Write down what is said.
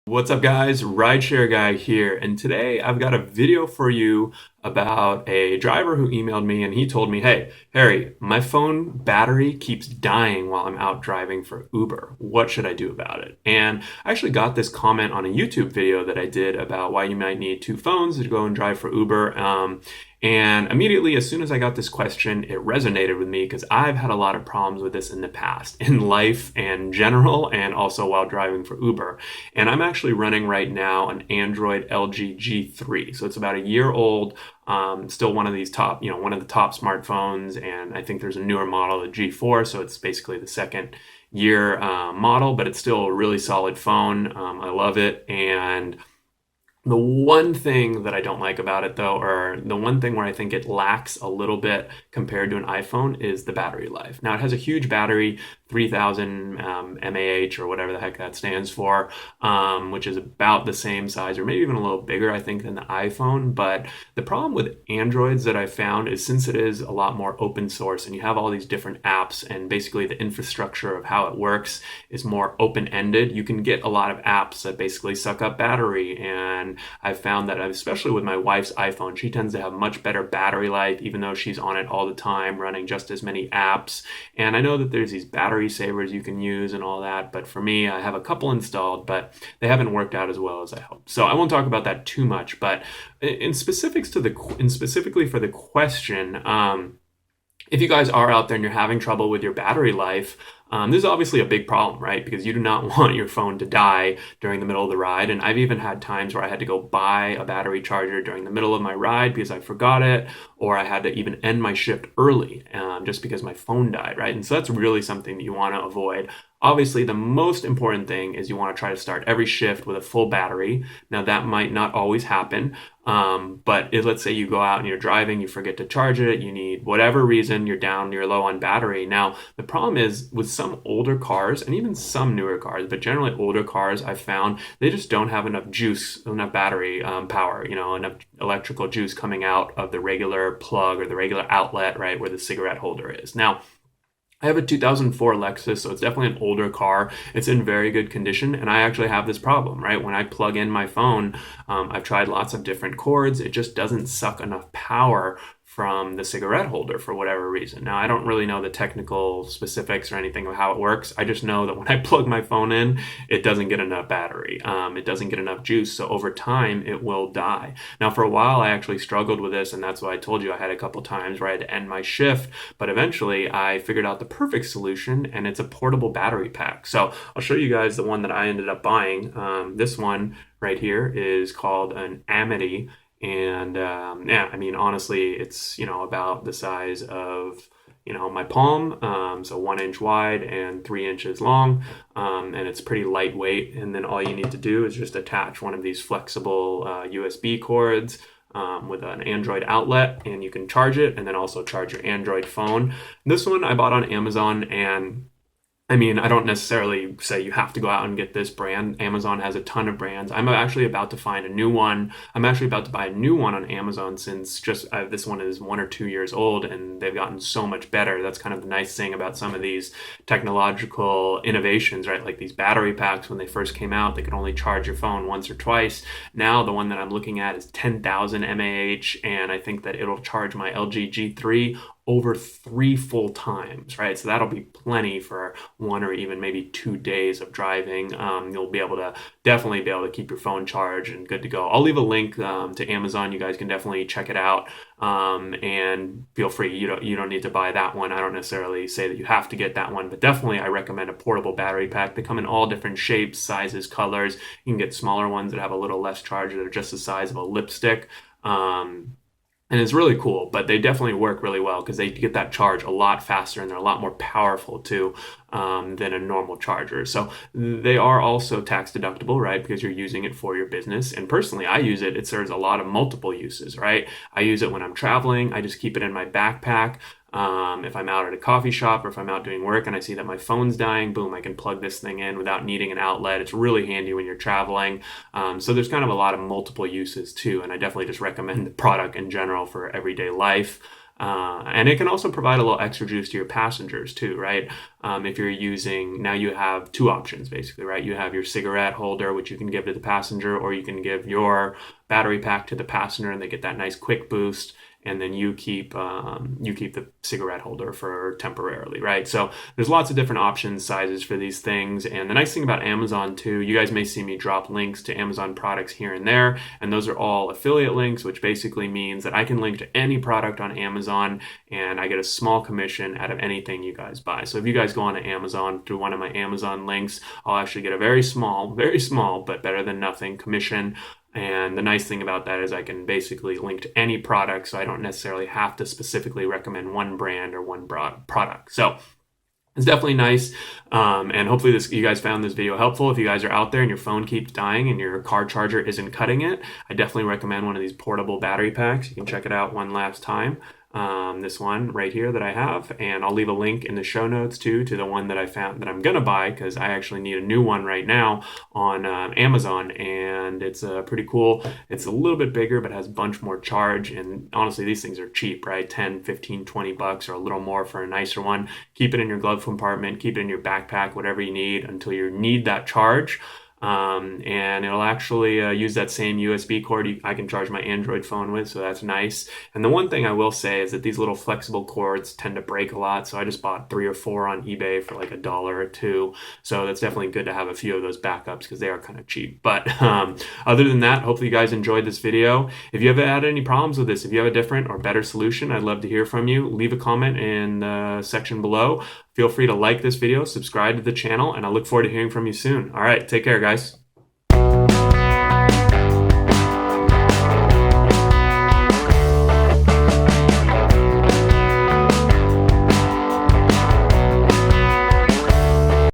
What's up, guys? Rideshare Guy here, and today I've got a video for you about a driver who emailed me and he told me, "Hey, Harry, my phone battery keeps dying while I'm out driving for Uber. What should I do about it?" And I actually got this comment on a YouTube video that I did about why you might need two phones to go and drive for Uber. And immediately, as soon as I got this question, it resonated with me because I've had a lot of problems with this in the past, in life and general, and also while driving for Uber. And I'm actually running right now an Android LG G3. So it's about a year old, still one of these top, one of the top smartphones. And I think there's a newer model, the G4. So it's basically the second year model, but it's still a really solid phone. I love it. And the one thing that I don't like about it, though, or the one thing where I think it lacks a little bit compared to an iPhone, is the battery life. Now, it has a huge battery, 3000 mAh, or whatever the heck that stands for, which is about the same size, or maybe even a little bigger, I think, than the iPhone. But the problem with Androids that I found is, since it is a lot more open source and you have all these different apps, and basically the infrastructure of how it works is more open-ended, you can get a lot of apps that basically suck up battery. And I've found that, especially with my wife's iPhone, she tends to have much better battery life, even though she's on it all the time, running just as many apps. And I know that there's these battery savers you can use and all that, but for me, I have a couple installed, but they haven't worked out as well as I hoped. So I won't talk about that too much, but in specifically for the question, if you guys are out there and you're having trouble with your battery life, this is obviously a big problem, right? Because you do not want your phone to die during the middle of the ride. And I've even had times where I had to go buy a battery charger during the middle of my ride because I forgot it, or I had to even end my shift early just because my phone died, right? And so that's really something that you want to avoid. Obviously, the most important thing is you want to try to start every shift with a full battery. Now, that might not always happen, but if, let's say you go out and you're driving, you forget to charge it, you need whatever reason, you're low on battery. Now, the problem is with some older cars and even some newer cars, but generally older cars, I've found they just don't have enough juice, enough battery power, enough electrical juice coming out of the regular plug or the regular outlet, right, where the cigarette holder is. Now, I have a 2004 Lexus, so it's definitely an older car. It's in very good condition, and I actually have this problem, right? When I plug in my phone, I've tried lots of different cords. It just doesn't suck enough power from the cigarette holder for whatever reason. Now, I don't really know the technical specifics or anything of how it works. I just know that when I plug my phone in, it doesn't get enough battery. It doesn't get enough juice, so over time, it will die. Now, for a while, I actually struggled with this, and that's why I told you I had a couple times where I had to end my shift, but eventually I figured out the perfect solution, and it's a portable battery pack. So I'll show you guys the one that I ended up buying. This one right here is called an Amity. And yeah, I mean, honestly, it's, about the size of, my palm, so 1 inch wide and 3 inches long, and it's pretty lightweight. And then all you need to do is just attach one of these flexible USB cords with an Android outlet, and you can charge it and then also charge your Android phone. This one I bought on Amazon, and I mean, I don't necessarily say you have to go out and get this brand. Amazon has a ton of brands. I'm actually about to find a new one. I'm actually about to buy a new one on Amazon, since this one is 1 or 2 years old and they've gotten so much better. That's kind of the nice thing about some of these technological innovations, right? Like these battery packs, when they first came out, they could only charge your phone once or twice. Now the one that I'm looking at is 10,000 mAh, and I think that it'll charge my LG G3 over 3 full times, right? So that'll be plenty for 1 or even maybe 2 days of driving. You'll definitely be able to keep your phone charged and good to go. I'll leave a link to Amazon. You guys can definitely check it out, and feel free. You don't need to buy that one. I don't necessarily say that you have to get that one, but definitely I recommend a portable battery pack. They come in all different shapes, sizes, colors. You can get smaller ones that have a little less charge, that are just the size of a lipstick. And it's really cool, but they definitely work really well because they get that charge a lot faster, and they're a lot more powerful too than a normal charger. So they are also tax deductible, right? Because you're using it for your business. And personally, I use it. It serves a lot of multiple uses, right? I use it when I'm traveling. I just keep it in my backpack. If I'm out at a coffee shop, or if I'm out doing work and I see that my phone's dying, boom, I can plug this thing in without needing an outlet. It's really handy when you're traveling. So there's kind of a lot of multiple uses too. And I definitely just recommend the product in general for everyday life. And it can also provide a little extra juice to your passengers too, right? If you're using, now you have two options basically, right? You have your cigarette holder, which you can give to the passenger, or you can give your battery pack to the passenger and they get that nice quick boost. And then you keep the cigarette holder for temporarily, right? So there's lots of different options, sizes for these things. And the nice thing about Amazon too, you guys may see me drop links to Amazon products here and there, and those are all affiliate links, which basically means that I can link to any product on Amazon and I get a small commission out of anything you guys buy. So if you guys go on to Amazon through one of my Amazon links, I'll actually get a very small, but better than nothing commission. And the nice thing about that is I can basically link to any product, so I don't necessarily have to specifically recommend one brand or one product. So it's definitely nice, and hopefully you guys found this video helpful. If you guys are out there and your phone keeps dying and your car charger isn't cutting it, I definitely recommend one of these portable battery packs. You can check it out one last time. This one right here that I have, and I'll leave a link in the show notes too to the one that I found that I'm gonna buy, because I actually need a new one right now on Amazon, and it's pretty cool. It's a little bit bigger but has a bunch more charge, and honestly these things are cheap, right? 10, 15, 20 bucks or a little more for a nicer one. Keep it in your glove compartment, keep it in your backpack, whatever you need until you need that charge. And it'll actually use that same USB cord I can charge my Android phone with, so that's nice. And the one thing I will say is that these little flexible cords tend to break a lot, so I just bought 3 or 4 on eBay for like $1 or $2. So that's definitely good to have a few of those backups because they are kind of cheap. But other than that, hopefully you guys enjoyed this video. If you ever had any problems with this, if you have a different or better solution, I'd love to hear from you. Leave a comment in the section below. Feel free to like this video, subscribe to the channel, and I look forward to hearing from you soon. All right, take care, guys.